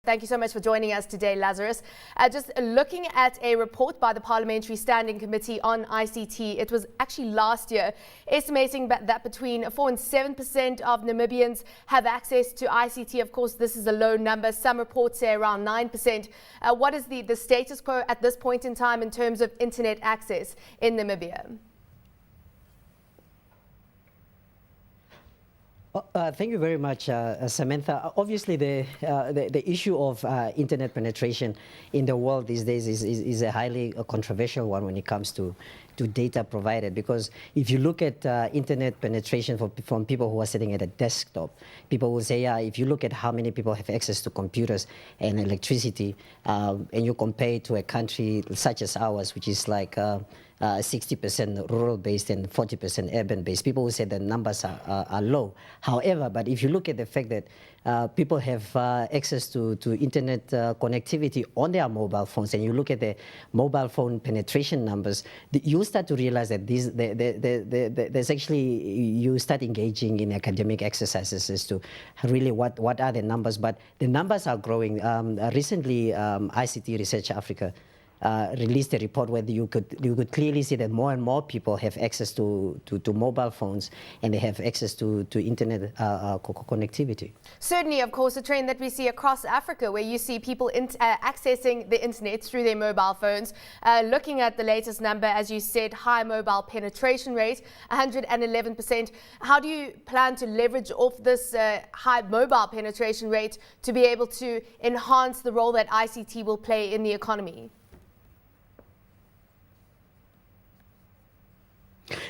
Thank you so much for joining us today, Lazarus. Just looking at a report by the Parliamentary Standing Committee on ICT, it was actually last year, estimating that between 4 and 7% of Namibians have access to ICT. Of course, this is a low number. Some reports say around 9%. What is the status quo at this point in time in terms of internet access in Namibia? Thank you very much, Samantha. Obviously, the issue of internet penetration in the world these days is a highly controversial one when it comes to data provided, because if you look at internet penetration from people who are sitting at a desktop, people will say, yeah, if you look at how many people have access to computers and electricity, and you compare it to a country such as ours, which is like 60% rural-based and 40% urban-based, people will say the numbers are low. However, but if you look at the fact that people have access to internet connectivity on their mobile phones, and you look at the mobile phone penetration numbers, you start to realize that there's actually, you start engaging in academic exercises as to really what are the numbers, but the numbers are growing. Recently, ICT Research Africa released a report where you could clearly see that more and more people have access to mobile phones, and they have access to internet connectivity. Certainly, of course, a trend that we see across Africa, where you see people accessing the internet through their mobile phones. Looking at the latest number, as you said, high mobile penetration rate, 111%. How do you plan to leverage off this high mobile penetration rate to be able to enhance the role that ICT will play in the economy?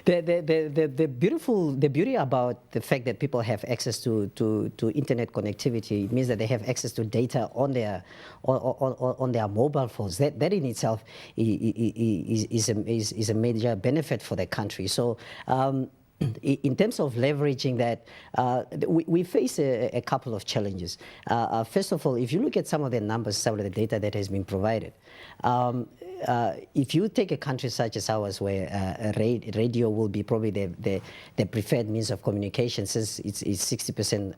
The beauty about the fact that people have access to internet connectivity means that they have access to data on their mobile phones. That in itself is a major benefit for the country. So in terms of leveraging that, we face a couple of challenges. First of all, if you look at some of the numbers, some of the data that has been provided, if you take a country such as ours, where radio will be probably the preferred means of communication, since it's 60%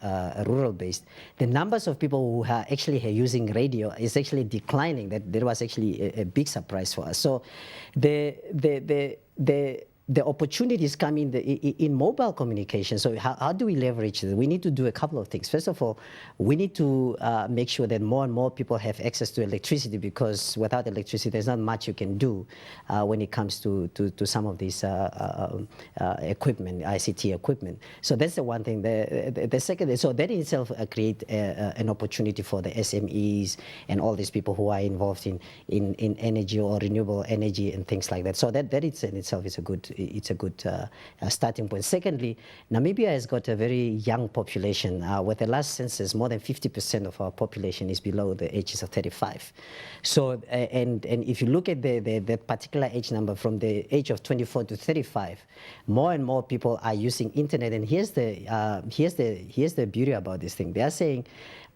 rural-based, the numbers of people who are actually using radio is actually declining. That was actually a big surprise for us. So the opportunities come in mobile communication. So how do we leverage it? We need to do a couple of things. First of all, we need to make sure that more and more people have access to electricity, because without electricity, there's not much you can do when it comes to some of these equipment, ICT equipment. So that's the one thing. The second, so that in itself create an opportunity for the SMEs and all these people who are involved in energy or renewable energy and things like that. So that in itself is a good starting point. Secondly, Namibia has got a very young population. With the last census, more than 50% of our population is below the ages of 35. So, and if you look at the particular age number, from the age of 24 to 35, more and more people are using internet. And here's the beauty about this thing. They are saying,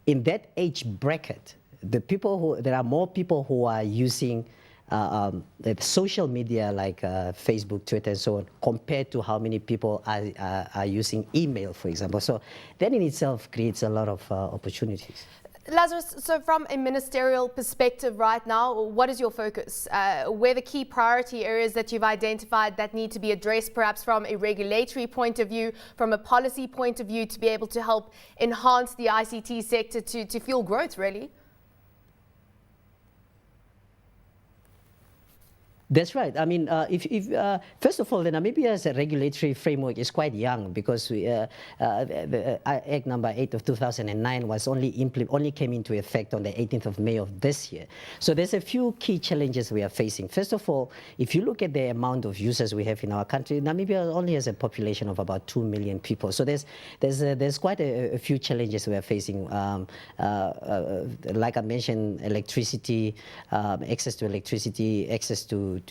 in that age bracket, there are more people who are using the social media like Facebook, Twitter, and so on, compared to how many people are using email, for example. So that in itself creates a lot of opportunities. Lazarus, so from a ministerial perspective right now, what is your focus? Where are the key priority areas that you've identified that need to be addressed, perhaps from a regulatory point of view, from a policy point of view, to be able to help enhance the ICT sector to fuel growth, really? That's right. I mean, first of all, the Namibia's regulatory framework is quite young, because the Act number 8 of 2009 was only came into effect on the 18th of May of this year. So there's a few key challenges we are facing. First of all, if you look at the amount of users we have in our country, Namibia only has a population of about 2 million people. So there's quite a few challenges we are facing. Like I mentioned, electricity, access to electricity, access to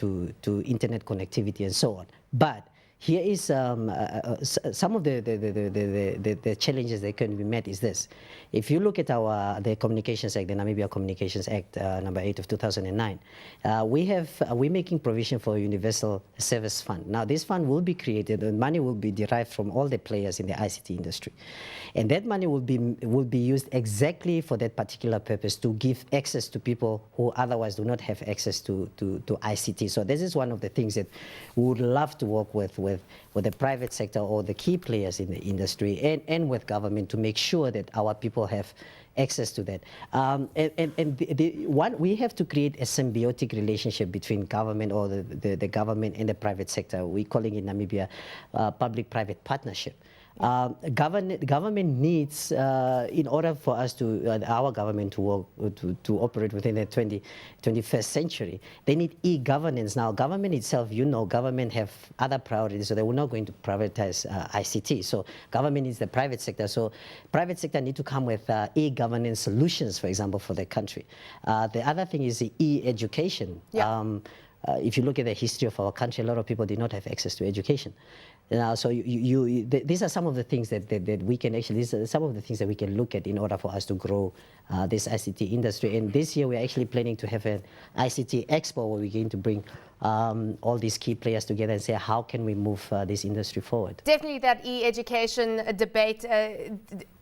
internet connectivity, and so on. But here is some of the challenges that can be met is this. If you look at the Communications Act, the Namibia Communications Act number 8 of 2009, we're making provision for a universal service fund. Now this fund will be created and money will be derived from all the players in the ICT industry. And that money will be used exactly for that particular purpose, to give access to people who otherwise do not have access to ICT. So this is one of the things that we would love to work with the private sector or the key players in the industry and with government to make sure that our people have access to that. We have to create a symbiotic relationship between government or the government and the private sector. We're calling it Namibia public-private partnership. Government needs, in order for us to, our government to work, to operate within the 21st century, they need e-governance. Now, government itself, government have other priorities, so they were not going to privatize ICT. So government needs the private sector. So private sector need to come with e-governance solutions, for example, for the country. The other thing is the e-education. Yeah. If you look at the history of our country, a lot of people did not have access to education. So these are some of the things that we can actually, these are some of the things that we can look at in order for us to grow this ICT industry. And this year we're actually planning to have an ICT expo where we're going to bring all these key players together and say, how can we move this industry forward? Definitely that e-education debate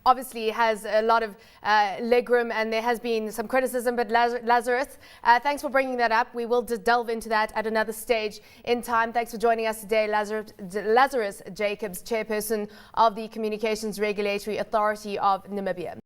obviously has a lot of legroom, and there has been some criticism, but Lazarus, thanks for bringing that up. We will just delve into that at another stage in time. Thanks for joining us today, Lazarus Jacobs, Chairperson of the Communications Regulatory Authority of Namibia.